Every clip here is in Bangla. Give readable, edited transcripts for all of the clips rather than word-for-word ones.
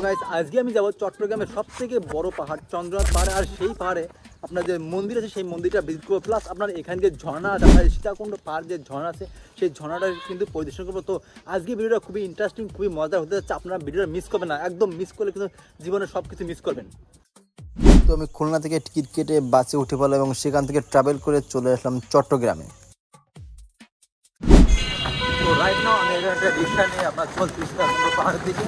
গাইস আজকে আমি যাব চট্টগ্রামের সবথেকে বড় পাহাড় চন্দ্রনাথ পাহাড়। আর সেই পাহাড়ে আপনার যে মন্দির আছে সেই মন্দিরটা ভিজিট করবো, প্লাস আপনার এখানে যে ঝর্ণা আছে, আপনার সীতাকুণ্ড পাহাড় যে ঝর্ণা আছে সেই ঝর্ণাটা কিন্তু পরিদর্শন করবো। তো আজকে ভিডিওটা খুবই ইন্টারেস্টিং, খুবই মজার হতে যাচ্ছে। আপনারা ভিডিওটা মিস করবেন না, একদম মিস করলে কিন্তু জীবনে সব কিছু মিস করবেন। তো আমি খুলনা থেকে টিকিট কেটে বাসে উঠে পড়লাম এবং সেখান থেকে ট্রাভেল করে চলে আসলাম চট্টগ্রামে। তো রাইট নাও আমি একটা রিক্সা নিয়ে আপনার চলছি সীতাকুণ্ড পাহাড়ের দিকে।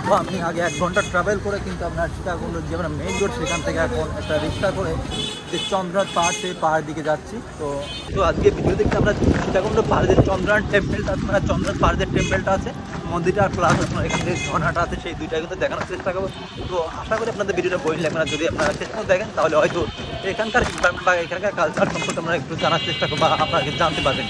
তো আমি আগে 1 ঘন্টা ট্রাভেল করে কিন্তু আপনার সীতাকুণ্ড যে আমরা মেইন রোড সেখান থেকে এখন একটা রিক্সা করে যে চন্দ্রনাথ পাহাড় সেই পাহাড়ের দিকে যাচ্ছি। তো আজকে ভিডিও দেখতে আমরা সীতাকুণ্ড পাহাড়ের যে চন্দ্রনাথ টেম্পলটা আছে, মানে চন্দ্রনাথ পাহাড়ের যে টেম্পলটা আছে মন্দিরটা, আর প্লাস আপনার এখানে যে ঝর্ণাটা আছে সেই দুইটা কিন্তু দেখানোর চেষ্টা করবো। তো আশা করি আপনাদের ভিডিওটা বই লাগবে না, যদি আপনারা শেষ পর্যন্ত দেখেন তাহলে হয়তো এখানকার বা এখানকার কালচার সম্পর্কে আমরা একটু জানার চেষ্টা করবো বা আপনারা জানতে পারবেন।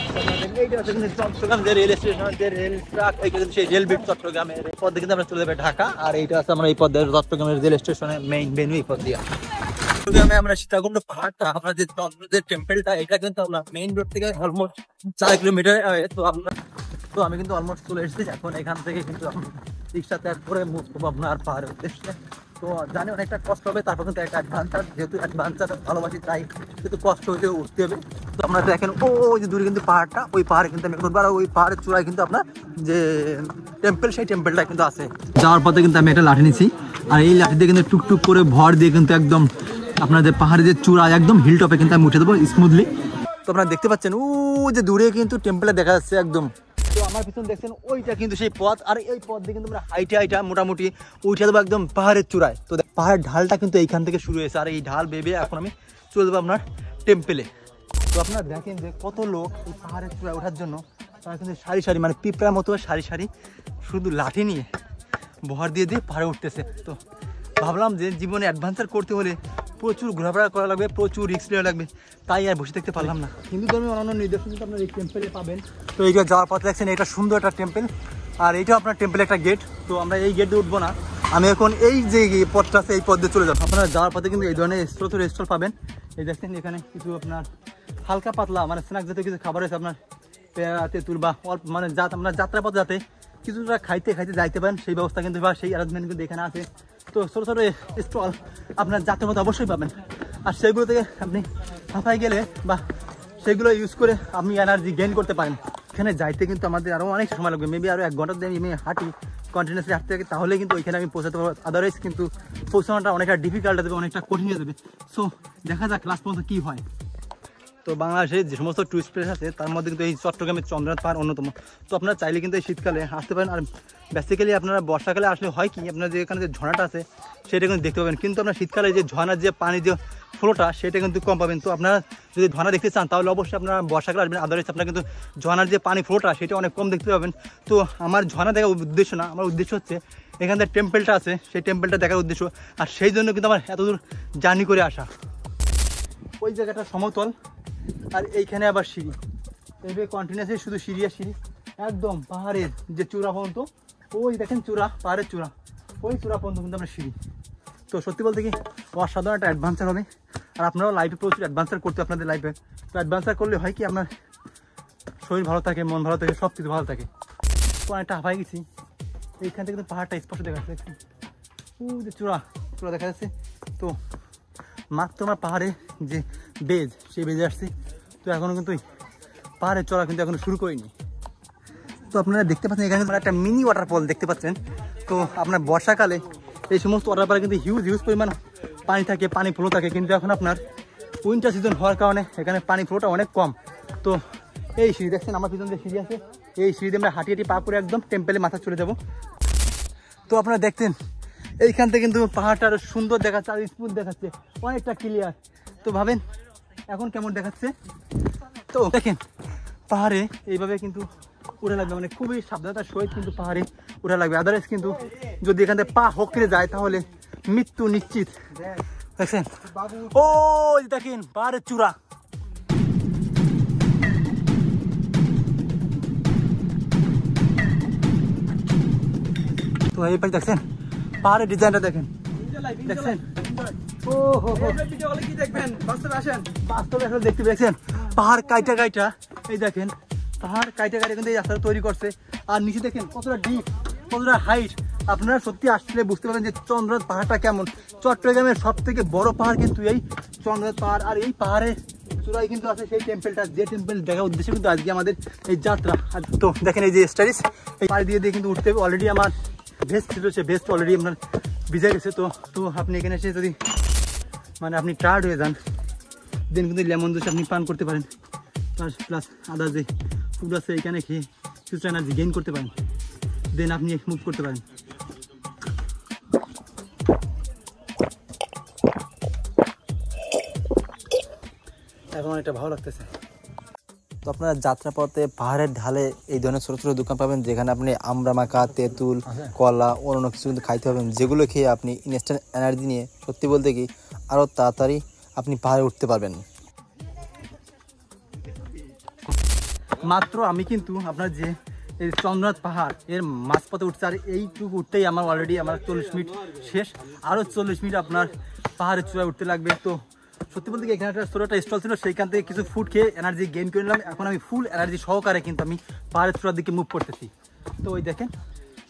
এইটা হচ্ছে কিন্তু চট্টগ্রাম যে রেল স্টেশন, যে রেল ট্রাক, সেই রেল বিট চট্টগ্রামের পথ দিয়ে কিন্তু আমরা চলে যাবে ঢাকা। আর এইটা আছে আমরা এই পথ দিয়ে চট্টগ্রামের রেল স্টেশনের মেইন ভেন্যু এই পথ দিয়ে। চট্টগ্রামে আমরা সীতাকুণ্ড পাহাড়টা, আমরা যে চন্দ্রনাথের টেম্পলটা, এটা কিন্তু আমরা মেইন রোড থেকে অলমোস্ট 4 কিলোমিটার। তো আমি কিন্তু অলমোস্ট চলে এসেছি। এখন এখান থেকে কিন্তু রিক্সা ত্যাগ করে মুভ করবো আপনার পাহাড়ের উদ্দেশ্যে। তো জানি অনেকটা কষ্ট হবে, তারপর কিন্তু একটা অ্যাডভান্সার, যেহেতু অ্যাডভান্সার ভালোবাসি তাই কিন্তু কষ্ট হইতে উঠতে হবে। তো আপনারা দেখেন ওই যে দূরে কিন্তু পাহাড়টা, ওই পাহাড়ে কিন্তু আমি করবো। আর ওই পাহাড়ের চূড়ায় কিন্তু আপনার যে টেম্পল, সেই টেম্পলটা কিন্তু আছে। যাওয়ার পথে কিন্তু আমি একটা লাঠি নিছি, আর এই লাঠি দিয়ে কিন্তু টুকটুক করে ভর দিয়ে কিন্তু একদম আপনার যে পাহাড়ের যে চূড়া একদম হিল টপে কিন্তু আমি উঠে দেবো স্মুথলি। তো আপনারা দেখতে পাচ্ছেন ও যে দূরে কিন্তু টেম্পলটা দেখা যাচ্ছে একদম। তো আমার পিছনে দেখছেন ওইটা কিন্তু সেই পথ, আর এই পথ দিয়ে কিন্তু আমরা হাইটা মোটামুটি উঠে দেবো একদম পাহাড়ের চূড়ায়। তো পাহাড়ের ঢালটা কিন্তু এইখান থেকে শুরু হয়েছে, আর এই ঢাল বেবে এখন আমি চলে যাবো আপনার টেম্পলে। তো আপনারা দেখেন যে কত লোক এই পাহাড়ের চূড়ায় ওঠার জন্য তারা কিন্তু সারি সারি, মানে পিঁপড়ার মতো সারি সারি শুধু লাঠি নিয়ে ভর দিয়ে পাহাড়ে উঠতেছে। তো ভাবলাম যে জীবনে অ্যাডভেঞ্চার করতে হলে প্রচুর ঘোরাফেরা করা লাগবে, প্রচুর রিস্ক নেওয়া লাগবে, তাই আর বসে থাকতে পারলাম না। হিন্দু ধর্মের অন্যান্য নিদর্শন কিন্তু আপনার এই টেম্পলে পাবেন। তো এইটা যাওয়ার পথে দেখছেন এটা সুন্দর একটা টেম্পল, আর এইটাও আপনার টেম্পলে একটা গেট। তো আমরা এই গেট দিয়ে উঠবো না, আমি এখন এই যে পথটা আছে এই পথ দিয়ে চলে যাবো। আপনারা যাওয়ার পথে কিন্তু এই ধরনের স্টল পাবেন। এই দেখছেন এখানে কিছু আপনার হালকা পাতলা মানে স্ন্যাক্স জাতীয় কিছু খাবার আছে, আপনার পেয়ারা, তেঁতুল বা অল্প মানে আপনার যাত্রা পথে যাতে কিছুটা খাইতে যাইতে পারেন সেই ব্যবস্থা কিন্তু বা সেই অ্যারেঞ্জমেন্ট কিন্তু এখানে আছে। তো ছোটো ছোটো স্টল আপনার যাত্রার মধ্যে অবশ্যই পাবেন, আর সেগুলো থেকে আপনি হাঁপাই গেলে বা সেগুলো ইউজ করে আপনি এনার্জি গেইন করতে পারেন। এখানে যাইতে কিন্তু আমাদের আরও অনেক সময় লাগবে, মেবি আরও 1 ঘন্টা দিয়ে আমি হাঁটি কন্টিনিউসলি হাঁটতে থাকি, তাহলে কিন্তু ওইখানে আমি পৌঁছাতে পারবো। আদারওয়াইজ কিন্তু পৌঁছানোটা অনেকটা ডিফিকাল্ট হয়ে যাবে, অনেকটা কঠিন হয়ে যাবে। সো দেখা যাক লাস্ট পর্যন্ত কী হয়। তো বাংলাদেশের যে সমস্ত টুরিস্ট প্লেস আছে তার মধ্যে কিন্তু এই চট্টগ্রামের চন্দ্রনাথ পাহাড় অন্যতম। তো আপনারা চাইলে কিন্তু এই শীতকালে আসতে পারেন, আর বেসিক্যালি আপনারা বর্ষাকালে আসলে হয় কি আপনার যে এখানে যে ঝর্ণাটা আছে সেটা কিন্তু দেখতে পাবেন, কিন্তু আপনার শীতকালে যে ঝর্ণার যে পানি যে ফ্লোটা সেটা কিন্তু কম পাবেন। তো আপনারা যদি ঝর্ণা দেখতে চান তাহলে অবশ্যই আপনারা বর্ষাকালে আসবেন, আদারওয়াইজ আপনারা কিন্তু ঝর্ণার যে পানি ফ্লোটা সেটা অনেক কম দেখতে পাবেন। তো আমার ঝর্ণা দেখার উদ্দেশ্য না, আমার উদ্দেশ্য হচ্ছে এখানে টেম্পলটা আছে সেই টেম্পলটা দেখার উদ্দেশ্য, আর সেই জন্য কিন্তু আমার এত দূর জার্নি করে আসা। ওই জায়গাটা সমতল, আর এইখানে আবার সিঁড়ি, এইভাবে কন্টিনিউসলি শুধু সিঁড়ি আর সিঁড়ি একদম পাহাড়ের যে চূড়া পর্যন্ত। ওই দেখেন চূড়া, পাহাড়ের চূড়া, ওই চূড়া পর্যন্ত কিন্তু আমরা সিঁড়ি। তো সত্যি বলতে কি অসাধারণ একটা অ্যাডভেঞ্চার হবে, আর আপনারাও লাইফে প্রচুর অ্যাডভেঞ্চার করতে আপনাদের লাইফে। তো অ্যাডভেঞ্চার করলে হয় কি আপনার শরীর ভালো থাকে, মন ভালো থাকে, সব কিছু ভালো থাকে। তো অনেকটা হাঁপাই গেছি, এইখান থেকে কিন্তু পাহাড়টা স্পষ্ট দেখা যাচ্ছে, ওই যে চূড়া দেখা যাচ্ছে। তো মাত্র আমার পাহাড়ে যে বেজ সেই বেজে আসছি, তো এখনও কিন্তু পাহাড়ের চড়া কিন্তু এখনো শুরু করিনি। তো আপনারা দেখতে পাচ্ছেন এখানে একটা মিনি ওয়াটারফল দেখতে পাচ্ছেন। তো আপনার বর্ষাকালে এই সমস্ত ওয়াটারফলে কিন্তু হিউজ পরিমাণ পানি থাকে, পানি ফ্লো থাকে, কিন্তু এখন আপনার উইন্টার সিজন হওয়ার কারণে এখানে পানি ফ্লোটা অনেক কম। তো এই সিঁড়ি দেখছেন আমার পিছনে যে সিঁড়ি আছে, এই সিঁড়ি দিয়ে আমরা হাঁটি পা করে একদম টেম্পলে মাথা চলে যাব। তো আপনারা দেখতেন এইখান থেকে কিন্তু পাহাড়টা আরও সুন্দর দেখাচ্ছে, আর স্মুথ দেখাচ্ছে, অনেকটা ক্লিয়ার। তো ভাবেন এখন কেমন দেখাচ্ছে। তো দেখেন পাহাড়ে এইভাবে কিন্তু উঠে লাগবে, মানে খুবই সাবধানতার সহিত কিন্তু পাহাড়ে উঠে লাগবে, আদারওয়াইজ কিন্তু যদি এখান থেকে পা হকড়ে যায় তাহলে মৃত্যু নিশ্চিত। দেখছেন ও দেখেন পাহাড়ের চূড়া, তো এই পাশে দেখছেন পাহাড়ের ডিজাইনটা দেখেন, দেখছেন ও কি দেখবেন বাস্তবে আসলে দেখতে পেয়েছেন পাহাড় কাইটা এই দেখেন পাহাড় কাইটা কিন্তু এই রাস্তাটা তৈরি করছে, আর নিচে দেখেন কতটা ডিপ, কতটা হাইট, আপনারা সত্যি আসলে বুঝতে পারবেন যে চন্দ্রনাথ পাহাড়টা কেমন। চট্টগ্রামের সব থেকে বড় পাহাড় কিন্তু এই চন্দ্রনাথ পাহাড়। আর এই পাহাড়ের চূড়ায় কিন্তু আছে সেই টেম্পলটা, যে টেম্পল দেখার উদ্দেশ্যে কিন্তু আজকে আমাদের এই যাত্রা। আর তো দেখেন এই যে স্টারিস, এই পাহাড় দিয়ে দিয়ে কিন্তু উঠতে হবে। অলরেডি আমার ভেস্ট ছিল, সে ভেস্ট অলরেডি আপনার ভিজে গেছে। তো আপনি এখানে এসে যদি মানে আপনি টায়ার্ড হয়ে যান, দেন কিন্তু লেমন জুস আপনি পান করতে পারেন, প্লাস আদার যে ফুড আছে এখানে খেয়ে কিছু এনার্জি গেইন করতে পারেন, দেন আপনি মুভ করতে পারেন। এখন অনেকটা ভালো লাগতেছে। তো আপনারা যাত্রাপথে পাহাড়ের ঢালে এই ধরনের ছোটো ছোটো দোকান পাবেন, যেখানে আপনি আমড়া মাখা, তেঁতুল, কলা, অন্য কিছু কিন্তু খাইতে পারবেন, যেগুলো খেয়ে আপনি ইনস্ট্যান্ট এনার্জি নিয়ে সত্যি বলতে কি আরও তাড়াতাড়ি আপনি পাহাড়ে উঠতে পারবেন। মাত্র আমি কিন্তু আপনার যে এই চন্দ্রনাথ পাহাড় এর মাঝপথে উঠছে, আর এইটুকু উঠতেই আমার অলরেডি আমার 40 মিনিট শেষ। আরও 40 মিনিট আপনার পাহাড়ের চূড়ায় উঠতে লাগবে। তো সত্যি বলতে কি এখানে একটা ছোটো একটা স্টল ছিল, সেইখান থেকে কিছু ফুড খেয়ে এনার্জি গেইন করে নিলাম। এখন আমি ফুল এনার্জি সহকারে কিন্তু আমি পাহাড়ের চূড়ার দিকে মুভ করতেছি। তো ওই দেখেন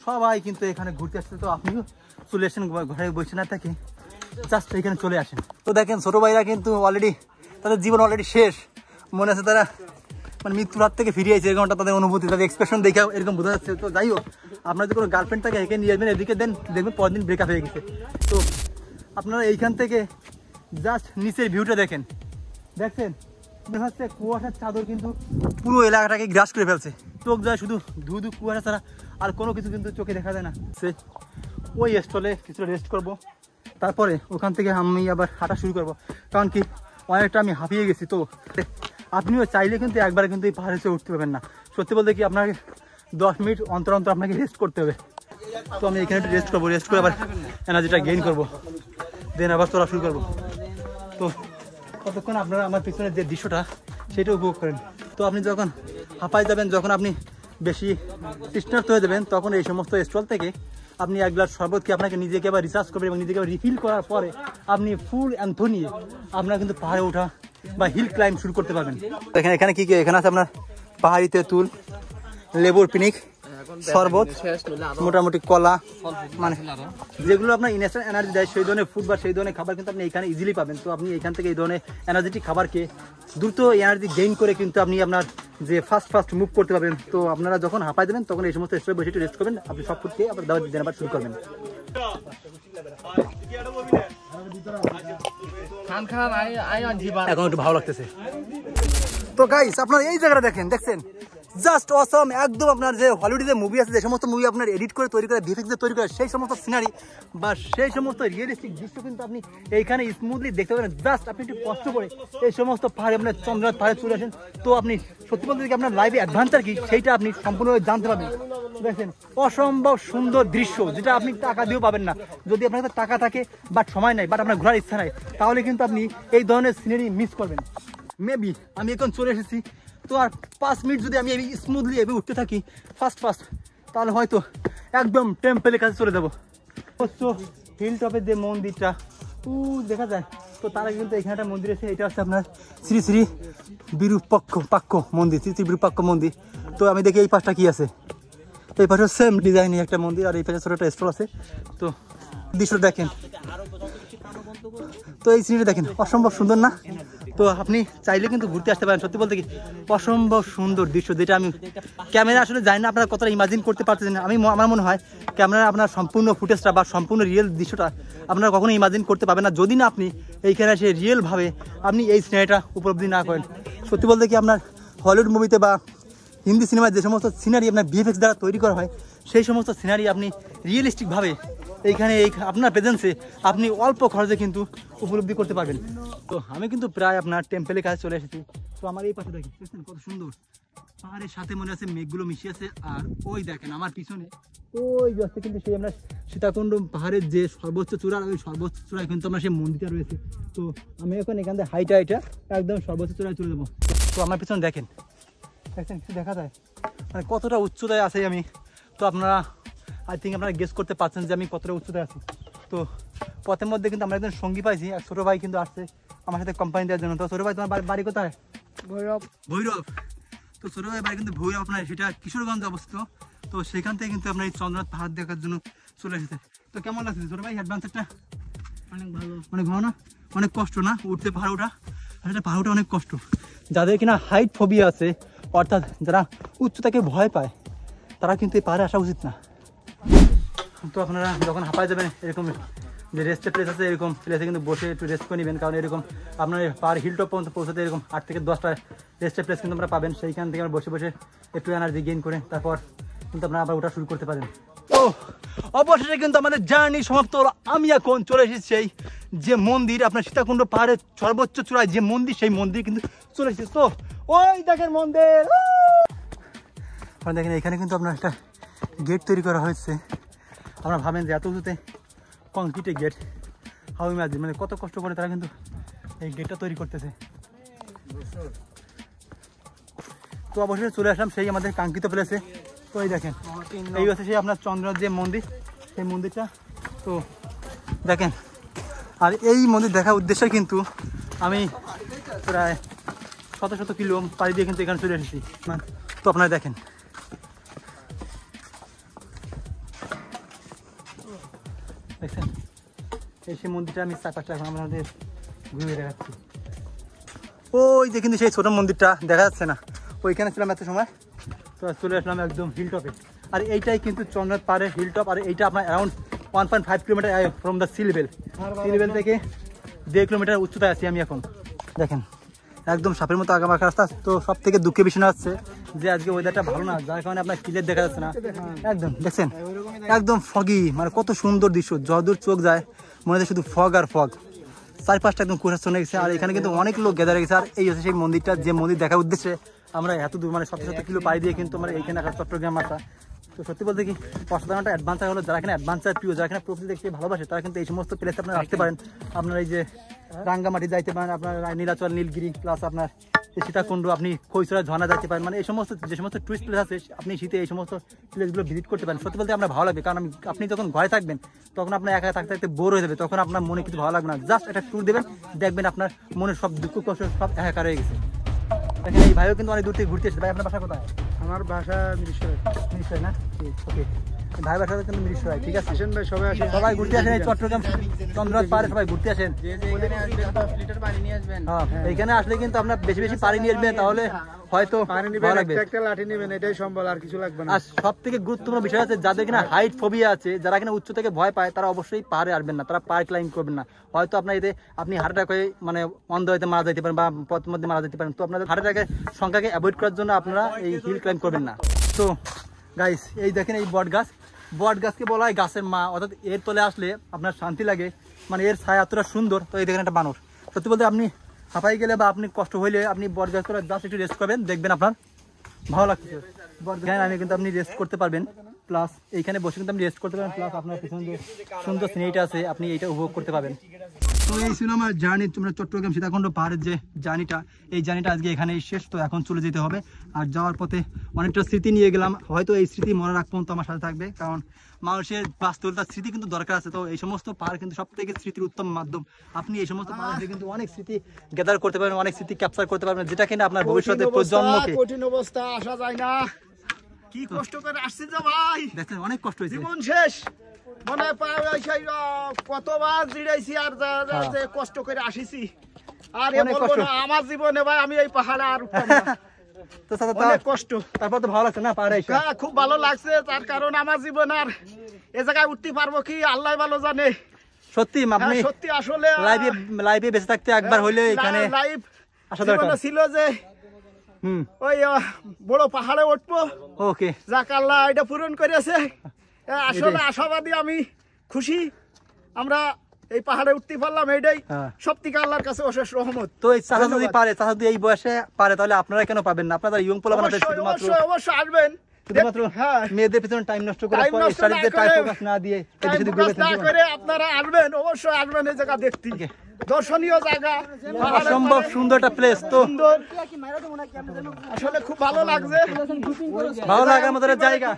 সবাই কিন্তু এখানে ঘুরতে আসছে। তো আপনিও চলে আসেন, ঘরে বসে না থাকে জাস্ট এখানে চলে আসেন। তো দেখেন ছোটো ভাইরা কিন্তু অলরেডি তাদের জীবন অলরেডি শেষ, মনে আছে তারা মানে মৃত্যুর হাত থেকে ফিরে আসছে, এরকমটা তাদের অনুভূতি, তাদের এক্সপ্রেশন দেখে এরকম বোঝা যাচ্ছে। তো যাই হোক, আপনার যদি কোনো গার্লফ্রেন্ড থাকে এখানে নিয়ে আসবেন, এদিকে দেন দেখবেন পরের দিন ব্রেকআপ হয়ে গেছে। তো আপনারা এইখান থেকে জাস্ট নিচের ভিউটা দেখেন, দেখছেন মনে হচ্ছে কুয়াশার চাদর কিন্তু পুরো এলাকাটাকে গ্রাস করে ফেলছে। চোখ যায় শুধু ধু ধু কুয়াশা ছাড়া আর কোনো কিছু কিন্তু চোখে দেখা যায় না। সে ওই স্টলে কিছুটা রেস্ট করব, তারপরে ওখান থেকে আমি আবার হাঁটা শুরু করব, কারণ কি অনেকটা আমি হাঁপিয়ে গেছি। তো আপনিও চাইলে কিন্তু একবারে কিন্তু এই পাহাড়ে এসে উঠতে পারবেন না। সত্যি বলতে কি আপনাকে 10 মিনিট অন্তর অন্তর আপনাকে রেস্ট করতে হবে। তো আমি এখানে একটু রেস্ট করবো, রেস্ট করে আবার এনার্জিটা গেইন করবো, দেন আবার চলা শুরু করবো। তো ততক্ষণ আপনারা আমার পিছনের যে দৃশ্যটা সেটা উপভোগ করেন। তো আপনি যখন হাঁপায় যাবেন, যখন আপনি বেশি তৃষ্ণার্ত হয়ে যাবেন, তখন এই সমস্ত স্টল থেকে আপনি এক গ্লাস শরবত খেয়ে আপনাকে নিজেকে আবার রিচার্জ করবেন এবং নিজেকে রিফিল করার পরে আপনি ফুল অ্যান্থ নিয়ে আপনারা কিন্তু পাহাড়ে ওঠা বা হিল ক্লাইম্ব শুরু করতে পারবেন। এখানে এখানে কি কি এখানে আছে আপনার পাহাড়ি তেঁতুল, লেবুর পিনিক, শরবত, মোটামুটি কলা, মানে যেগুলো আপনার ইনস্ট্যান্ট এনার্জি দেয় সেই ধরনের ফুড বা সেই ধরনের খাবার কিন্তু আপনি এখানে ইজিলি পাবেন। তো আপনি এখান থেকে এই ধরনের এনার্জেটিক খাবারকে দ্রুত এনার্জি গেইন করে কিন্তু আপনি আপনার যে ফাস্ট মুভ করতে পারবেন। তো আপনারা যখন হাঁপাই দেবেন তখন এই সমস্ত স্টোরে বসে একটু রেস্ট করবেন, আপনি সব ফুড খেয়ে আবার দাওয়াত দিতে আবার শুরু করবেন। এখন একটু ভালো লাগতেছে। তো গাইস আপনারা এই জায়গাটা দেখছেন জাস্ট অসম, একদম আপনার যে হলিউডে যে মুভি আছে, যে সমস্ত মুভি আপনার এডিট করে তৈরি করে ভিএফএক্স দিয়ে তৈরি করে সেই সমস্ত সিনারি বা সেই সমস্ত রিয়েলিস্টিক দৃশ্য কিন্তু আপনি এইখানে স্মুথলি দেখতে পাবেন। জাস্ট আপনি একটু কষ্ট করে এই সমস্ত পাহাড়ে আপনার চন্দ্রনাথ পাহাড়ে চলে আসেন, তো আপনি সত্যি বলতে কি আপনার লাইফে অ্যাডভেঞ্চার কি সেইটা আপনি সম্পূর্ণভাবে জানতে পারবেন। দেখেন অসম্ভব সুন্দর দৃশ্য, যেটা আপনি টাকা দিয়েও পাবেন না। যদি আপনার কাছে টাকা থাকে বাট সময় নাই, বাট আপনার ঘোরার ইচ্ছা নাই, তাহলে কিন্তু আপনি এই ধরনের সিনারি মিস করবেন। মেবি আমি এখন চলে এসেছি, তো আর 5 মিনিট যদি আমি স্মুথলি এভাবে উঠতে থাকি ফাস্ট তাহলে হয়তো একদম টেম্পলের কাছে চলে যাবো। হিল টপের যে মন্দিরটা দেখা যায়, তো তার আগে কিন্তু এখানে একটা মন্দির আছে, এটা হচ্ছে আপনার শ্রী শ্রী বিরূপাক্ষ মন্দির, শ্রী শ্রী বিরূপাক্ষ মন্দির। তো আমি দেখি এই পাশটা কি আছে, এই পাশে সেম ডিজাইনের একটা মন্দির, আর এই পাশে ছোটো একটা স্টল আছে। তো দৃশ্যটা দেখেন, তো এই সিনটা দেখেন অসম্ভব সুন্দর না? তো আপনি চাইলে কিন্তু ঘুরতে আসতে পারেন। সত্যি বলতে কি অসম্ভব সুন্দর দৃশ্য, যেটা আমি ক্যামেরা আসলে জানি না আপনারা কতটা ইমাজিন করতে পারতেছেন। আমার মনে হয় ক্যামেরা আপনার সম্পূর্ণ ফুটেজটা বা সম্পূর্ণ রিয়েল দৃশ্যটা আপনারা কখনো ইমাজিন করতে পারবেন না, যদি না আপনি এইখানে এসে রিয়েলভাবে আপনি এই সিনারিটা উপলব্ধি না করেন। সত্যি বলতে কি আপনার হলিউড মুভিতে বা হিন্দি সিনেমায় যে সমস্ত সিনারি আপনার ভিএফএক্স দ্বারা তৈরি করা হয়, সেই সমস্ত সিনারি আপনি রিয়েলিস্টিকভাবে এইখানে আপনার প্রেজেন্সে আপনি অল্প খরচে কিন্তু উপলব্ধি করতে পারবেন। তো আমি কিন্তু প্রায় আপনার টেম্পলের কাছে চলে এসেছি। তো আমার এই পাশে দেখেন কত সুন্দর পাহাড়ের সাথে মনে আছে মেঘগুলো মিশিয়ে আছে, আর ওই দেখেন আমার পিছনে ওই রাস্তা কিন্তু সেই আমরা সীতাকুণ্ড পাহাড়ের যে সর্বোচ্চ চূড়া, ওই সর্বোচ্চ চূড়ায় কিন্তু আমরা সেই মন্দিরটা রয়েছে। তো আমি এখন এখান থেকে হাইটা একদম সর্বোচ্চ চূড়ায় চলে যাবো। তো আমার পিছনে দেখেন কিছু দেখা যায়, মানে কতটা উচ্চতায় আছে আমি। তো আপনারা আই থিঙ্ক আপনারা গেস করতে পারছেন যে আমি কতটা উচ্চতায় আছি। তো পথের মধ্যে কিন্তু আমরা একজন সঙ্গী পাইছি, আর ছোটো ভাই কিন্তু আসছে আমার সাথে কোম্পানি দেওয়ার জন্য। তো ছোটো ভাই তোমার বাড়ি কোথায়? ভৈরব। তো ছোটো ভাই বাড়ি কিন্তু ভৈরব আপনার, সেটা কিশোরগঞ্জে অবস্থিত। তো সেখান থেকে কিন্তু আমরা এই চন্দ্রনাথ পাহাড় দেখার জন্য চলে এসেছে। তো কেমন লাগছে ছোট ভাই অ্যাডভেঞ্চারটা? অনেক ভালো। অনেক ভালো না? অনেক কষ্ট না উঠতে পাহাড় ওঠা? আসলে পাহাড় ওঠা অনেক কষ্ট। যাদের কিনা হাইট ফোবিয়া আছে, অর্থাৎ যারা উচ্চতাকে ভয় পায়, তারা কিন্তু এই পাহাড়ে আসা উচিত না। তো আপনারা যখন হাঁপায় যাবেন এরকম যে রেস্টের প্লেস আছে, এরকম প্লেসে কিন্তু বসে একটু রেস্ট করে নেবেন, কারণ এরকম আপনার পাহাড় হিল টপ পর্যন্ত পৌঁছাতে এরকম 8 থেকে 10টা রেস্টের প্লেস কিন্তু আমরা পাবেন। সেইখান থেকে আমরা বসে বসে একটু এনার্জি গেইন করে তারপর কিন্তু আপনারা আবার ওটা শুরু করতে পারেন। তো অবশেষে কিন্তু আমাদের জার্নি সমাপ্ত হলো। আমি এখন চলে এসেছি সেই যে মন্দির, আপনার সীতাকুণ্ড পাহাড়ের সর্বোচ্চ চূড়ায় যে মন্দির, সেই মন্দির কিন্তু চলে এসেছি। তো ওই দেখেন মন্দির, দেখেন এখানে কিন্তু আপনার একটা গেট তৈরি করা হয়েছে। আপনারা ভাবেন যে এত উঁচুতে কংক্রিটের গেট, হাউ ইমাজিন, মানে কত কষ্ট করে তারা কিন্তু এই গেটটা তৈরি করতেছে। তো অবশ্যই চলে আসলাম সেই আমাদের কাঙ্ক্ষিত প্লেসে। তো এই দেখেন এই হচ্ছে সেই আপনার চন্দ্রনাথ যে মন্দির, সেই মন্দিরটা। তো দেখেন, আর এই মন্দির দেখার উদ্দেশ্যে কিন্তু আমি প্রায় শত শত কিলো পাড়ি দিয়ে কিন্তু এখানে চলে এসেছি। তো আপনারা দেখেন, দেখছেন এই সেই মন্দিরটা আমি চারপাশটা এখন আমাদের ঘুরে দেখাচ্ছি। ওই যে কিন্তু সেই ছোট মন্দিরটা দেখা যাচ্ছে না, ওইখানে ছিলাম এত সময়। তো চলে আসলাম একদম হিল টপে। আর এইটাই কিন্তু চন্দ্রনাথ পাহাড়ের হিল টপ। আর এইটা আপনার around 1.5 kilometre from the sea level. Sea level থেকে 1.5 কিলোমিটার উচ্চতায় আছি আমি এখন। দেখেন একদম সাপের মতো আঁকাবাঁকা রাস্তা। তো সব থেকে দুঃখের বিষয় হচ্ছে যে আজকে ওয়েদারটা ভালো না, যার কারণে আপনার ক্লিয়ার দেখা যাচ্ছে না। একদম দেখছেন একদম ফগি, মানে কত সুন্দর দৃশ্য, যতদূর চোখ যায় মনে হয় শুধু ফগ আর ফগ। চারপাশটা একদম কুয়াশাচ্ছন্ন গেছে। আর এখানে কিন্তু অনেক লোক গ্যাদার গেছে। আর এই হচ্ছে সেই মন্দিরটা, যে মন্দির দেখার উদ্দেশ্যে আমরা এত দূর মানে শত শত কিলো পাড়ি দিয়ে কিন্তু আমরা এইখানে আসা, চট্টগ্রাম আসা। তো সত্যি বলতে কি অসাধারণ একটা অ্যাডভেঞ্চার হলো। যারা এখানে অ্যাডভেঞ্চার প্রিয়, যারা এখানে প্রকৃতি দেখতে ভালোবাসে, তারা কিন্তু এই সমস্ত প্লেসে আপনারা আসতে পারেন। আপনার এই যে রাঙ্গামাটি যাইতে পারেন, আপনার নীলাচল, নীলগিরি, প্লাস আপনার সীতাকুণ্ড, আপনি খৈসরা ঝর্ণা যাইতে পারেন। মানে এই সমস্ত যে সমস্ত টুরিস্ট প্লেস আছে, আপনি শীতে এই সমস্ত প্লেসগুলো ভিজিট করতে পারেন। সত্যি বলতে আপনার ভালো লাগবে, কারণ আপনি যখন ঘরে থাকবেন তখন আপনার একা থাকতে থাকতে বোর হয়ে যাবে, তখন আপনার মনে কিছু ভালো লাগবে না। জাস্ট একটা ট্যুর দেবেন, দেখবেন আপনার মনের সব দুঃখ কষ্ট সব একাকার হয়ে গেছে। দেখেন এই ভাইও কিন্তু অনেক দূর থেকে ঘুরতে এসেছে। ভাই আপনার বাসা কোথায়? আমার বাসা মিরিশরাই। মিরিশরাই না? ওকে, ভাই বাসা কিন্তু মিরিশরাই। ঠিক আছে, আসেন ভাই, সবাই আসেন, সবাই ঘুরতে আসেন এই চট্টগ্রাম চন্দ্রনাথ পাহাড়ে, সবাই ঘুরতে আসেন। হ্যাঁ, এইখানে আসলে কিন্তু আপনার বেশি বেশি পানি নিয়ে আসবেন, তাহলে হয়তো পানি নিবেন, একটা লাঠি নেবেন, এটাই সম্বল, আর কিছু লাগবে না। আর সব থেকে গুরুত্বপূর্ণ বিষয় আছে, যাদের কিনা হাইট ফোবিয়া আছে, যারা কিনা উচ্চ থেকে ভয় পায়, তারা অবশ্যই পাহাড়ে আসবেন না, তারা পাহাড় ক্লাইম্ব করবেন না। হয়তো আপনার এতে আপনি হার্ট অ্যাটাক হয়ে মানে অন্ধ হইতে মারা যেতে পারেন বা পথের মধ্যে মারা যেতে পারেন। তো আপনাদের হার্ট অ্যাটাকের সংখ্যাকে অ্যাভয়েড করার জন্য আপনারা এই হিল ক্লাইম্ব করবেন না। তো গাইস এই দেখেন এই বট গাছ, বট গাছকে বলা হয় গাছের মা, অর্থাৎ এর তলে আসলে আপনার শান্তি লাগে, মানে এর ছায়া এতটা সুন্দর। তো এই দেখেন একটা বানর। সত্যি বলতে আপনি হাঁপাই গেলে বা আপনি কষ্ট হইলে আপনি বট গাছ তলায় জাস্ট একটু রেস্ট করবেন, দেখবেন আপনার ভালো লাগছে। এখানে আমি কিন্তু আপনি রেস্ট করতে পারবেন, প্লাস এইখানে বসে কিন্তু আপনি রেস্ট করতে পারবেন, প্লাস আপনার পিছনে যে সুন্দর সিনারিটা আছে আপনি এইটা উপভোগ করতে পারবেন। তো এই ছিল আমার জার্নি, তোমরা চট্টগ্রাম সীতাকুণ্ড পাহাড়ের যে জার্নিটা, এই জার্নিটা আজকে এখানেই শেষ। তো এখন চলে যেতে হবে। আর যাওয়ার পথে অনেকটা স্মৃতি নিয়ে গেলাম, হয়তো এই স্মৃতি মনে রাখ পর্যন্ত আমার সাথে থাকবে, কারণ মানুষের বাস্তবতার স্মৃতি কিন্তু দরকার আছে। তো এই সমস্ত পাহাড় কিন্তু সব থেকে স্মৃতির উত্তম মাধ্যম। আপনি এই সমস্ত পাহাড়ে কিন্তু অনেক স্মৃতি গ্যাদার করতে পারবেন, অনেক স্মৃতি ক্যাপচার করতে পারবেন, যেটা কিনা আপনার ভবিষ্যতে প্রজন্মকে। কঠিন অবস্থা, আসা যায় না, কি কষ্ট করে আসছে যে ভাই, দেখছেন অনেক কষ্ট হয়েছে, জীবন শেষ মনে পাই কতবার জিরাইছি, আর যে কষ্ট করে আসিছি, আর এ বলবো না আমার জীবনে ভাই আমি এই পাহাড়ে আর উঠতাম না। তো স্যার অনেক কষ্ট, তারপর তো ভালো লাগছে না পাহাড়ে এসে? হ্যাঁ খুব ভালো লাগছে, তার কারণ আমার জীবন আর এ জায়গায় উঠতে পারবো কি আল্লাহ ভালো জানে। সত্যি আপনি সত্যি আসলে লাইভে বেঁচে থাকতে একবার হইলে এখানে লাইভ আসা দরকার ছিল যে ওই বড় পাহাড়ে উঠবো। ওকে, যাক আল্লাহ এটা পূরণ করেছে। আসলে আশাবাদী, আমি খুশি আমরা এই পাহাড়ে উঠতে পারলাম, এইটাই সব থেকে আল্লাহর কাছে অশেষ রহমত। তো এই চাচা যদি পারে, চাচা যদি এই বয়সে পারে, তাহলে আপনারা কেন পাবেন না? আপনারা ইয়ং পোলা বানাতে শুধুমাত্র অবশ্যই আসবেন, শুধুমাত্র মেয়েদের পিছনে টাইম নষ্ট করে স্টাডিতে টাইম ফোকাস না দিয়ে আপনারা আসবেন, অবশ্যই আসবেন এই জায়গা দেখতে, দর্শনীয় জায়গা, অসম্ভব সুন্দর একটা প্লেস। তো আসলে খুব ভালো লাগছে, ভালো লাগার মতো জায়গা,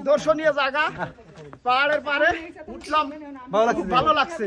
দর্শনীয় জায়গা, পাহাড়ের পারে উঠলাম, ভালো লাগছে।